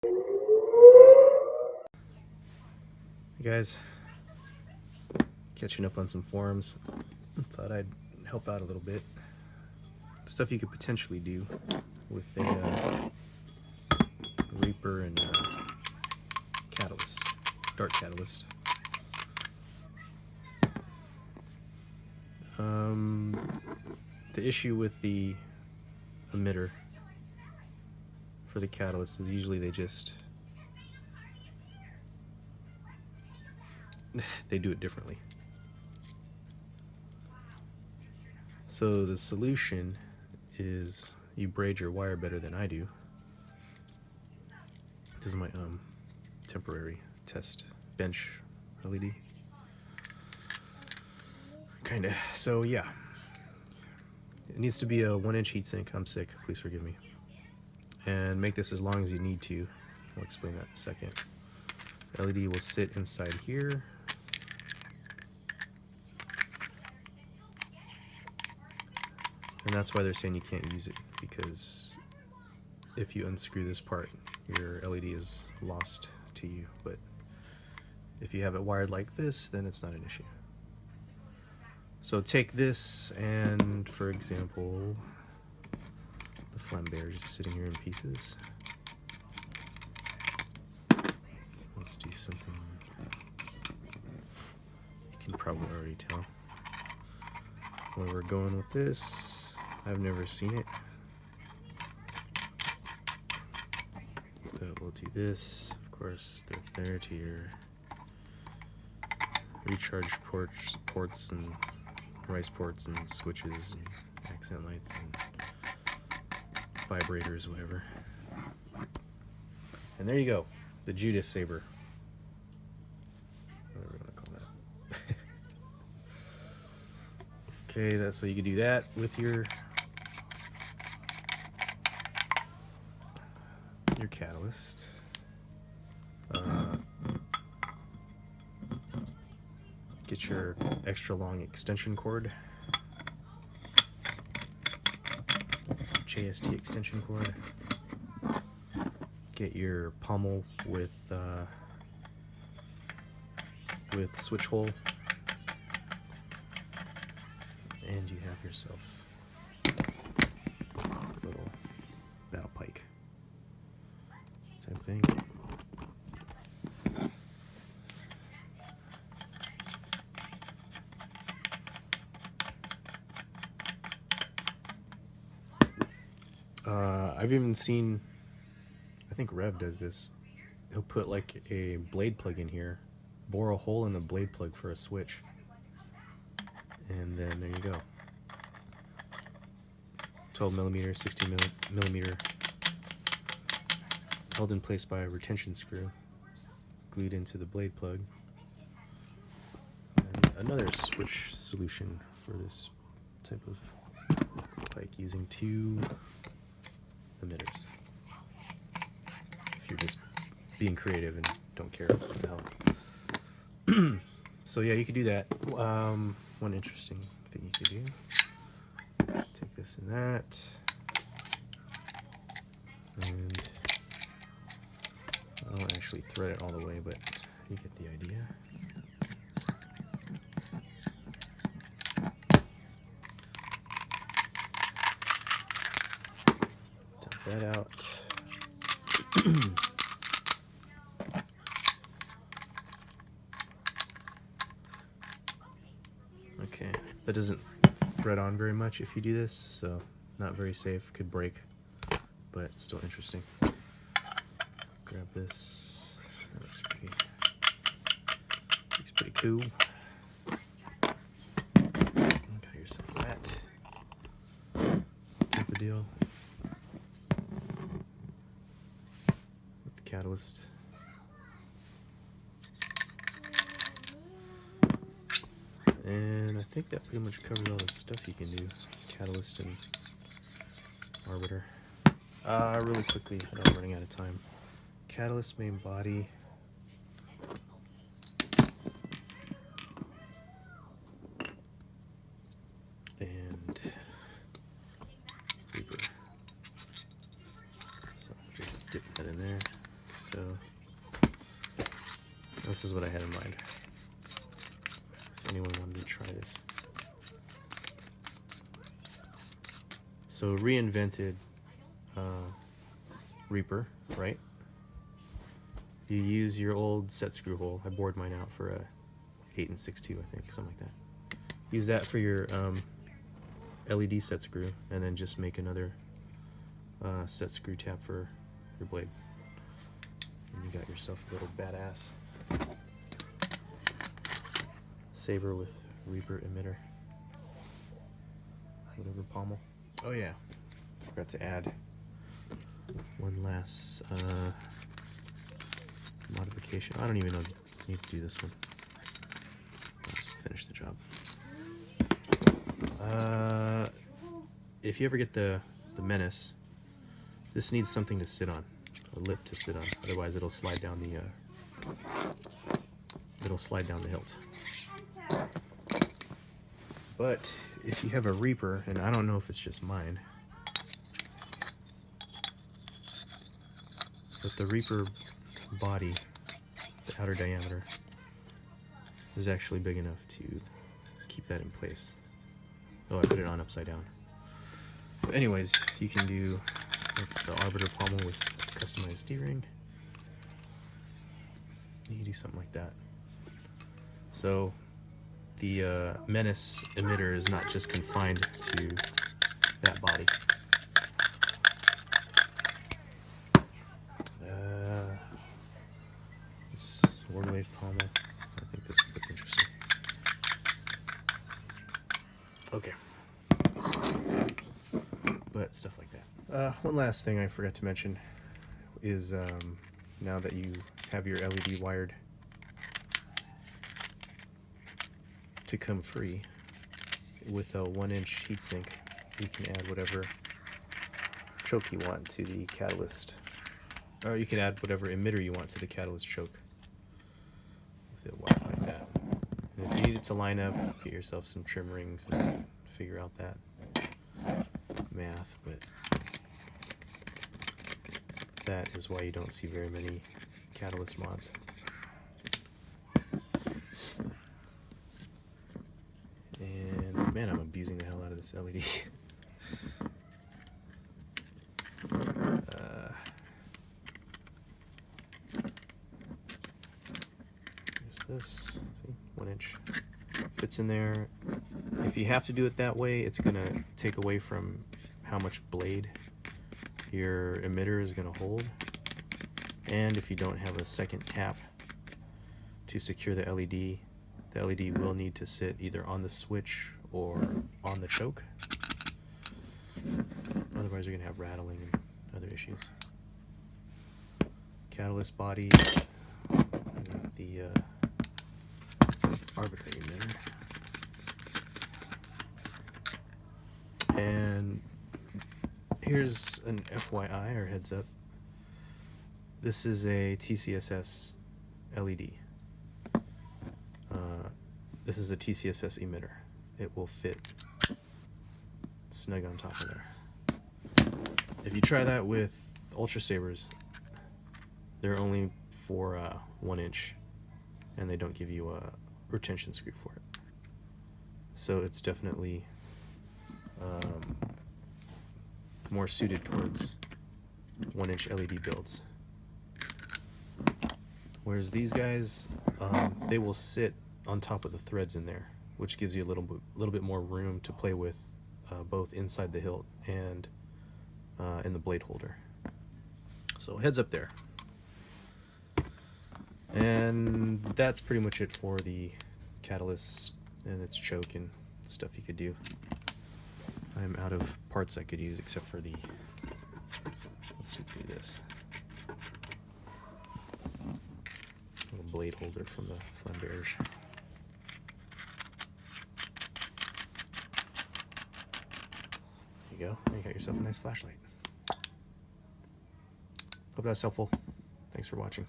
Hey guys, catching up on some forums. Thought I'd help out a little bit. Stuff you could potentially do with a Reaper and Catalyst, Dart Catalyst. The issue with the emitter for the Catalyst is usually they do it differently. So the solution is you braid your wire better than I do. This is my temporary test bench LED. Kinda. So yeah, it needs to be a 1-inch heatsink. I'm sick, please forgive me. And make this as long as you need to. I'll explain that in a second. LED will sit inside here. And that's why they're saying you can't use it, because if you unscrew this part, your LED is lost to you. But if you have it wired like this, then it's not an issue. So take this and, for example, the flambear just sitting here in pieces. Let's do something you can probably already tell where we're going with this. I've never seen it, but we'll do this. Of course, that's there to your recharge ports and rice ports and switches and accent lights and vibrators, whatever. And there you go, the Judas Saber. Whatever you want to call that. Okay, that's so you can do that with your catalyst. Get your extra long extension cord, JST extension cord. Get your pommel with switch hole, and you have yourself a little battle pike type thing. I've even seen, I think Rev does this. He'll put like a blade plug in here, bore a hole in the blade plug for a switch, and then there you go. 12mm, 16mm, held in place by a retention screw, glued into the blade plug. And another switch solution for this type of pike, using 2 emitters. If you're just being creative and don't care what the hell. So yeah, you could do that. One interesting thing you could do, take this and that, and I don't actually thread it all the way, but you get the idea. Dump that out. Okay, that doesn't thread on very much if you do this, so not very safe, could break, but still interesting. Grab this, that looks pretty cool. Got yourself that type of deal with the catalyst. And I think that pretty much covers all the stuff you can do. Catalyst and arbiter. Really quickly, I know I'm running out of time. Catalyst main body. And Reaper. So just dip that in there. this is what I had in mind. If anyone wanted to try this. So reinvented Reaper, right? You use your old set screw hole. I bored mine out for a 8 and 6/2, I think, something like that. Use that for your LED set screw, and then just make another set screw tab for your blade. And you got yourself a little badass saber with Reaper emitter. Whatever pommel. Oh yeah, forgot to add one last modification. I don't even know if you need to do this one. Let's finish the job. If you ever get the Menace, this needs something to sit on, a lip to sit on. Otherwise, it'll slide down the hilt. But if you have a Reaper, and I don't know if it's just mine, but the Reaper body, the outer diameter, is actually big enough to keep that in place. Oh, I put it on upside down. But anyways, you can do, it's the Arbiter pommel with customized steering. You can do something like that. So the Menace emitter is not just confined to that body. This Warblade pommel, I think this could look interesting. Okay. But stuff like that. One last thing I forgot to mention is now that you have your LED wired to come free with a 1-inch heatsink, you can add whatever choke you want to the catalyst, or you can add whatever emitter you want to the catalyst choke with it wired like that. And if you need it to line up, get yourself some trim rings and figure out that math, but that is why you don't see very many catalyst mods. And man, I'm abusing the hell out of this LED. There's this, see, 1 inch fits in there. If you have to do it that way, it's gonna take away from how much blade your emitter is gonna hold. And if you don't have a second cap to secure the LED will need to sit either on the switch or on the choke. Otherwise you're gonna have rattling and other issues. Catalyst body with the Arbiter emitter. And here's an FYI, or heads up. This is a TCSS LED. This is a TCSS emitter. It will fit snug on top of there. If you try that with Ultrasabers, they're only for 1 inch, and they don't give you a retention screw for it. So it's definitely more suited towards 1 inch LED builds. Whereas these guys, they will sit on top of the threads in there, which gives you a little bit more room to play with, both inside the hilt and in the blade holder. So heads up there. And that's pretty much it for the catalyst and its choke and stuff you could do. I'm out of parts I could use except for the, let's do this. Little blade holder from the Flamberge. There you go. You got yourself a nice flashlight. Hope that's helpful. Thanks for watching.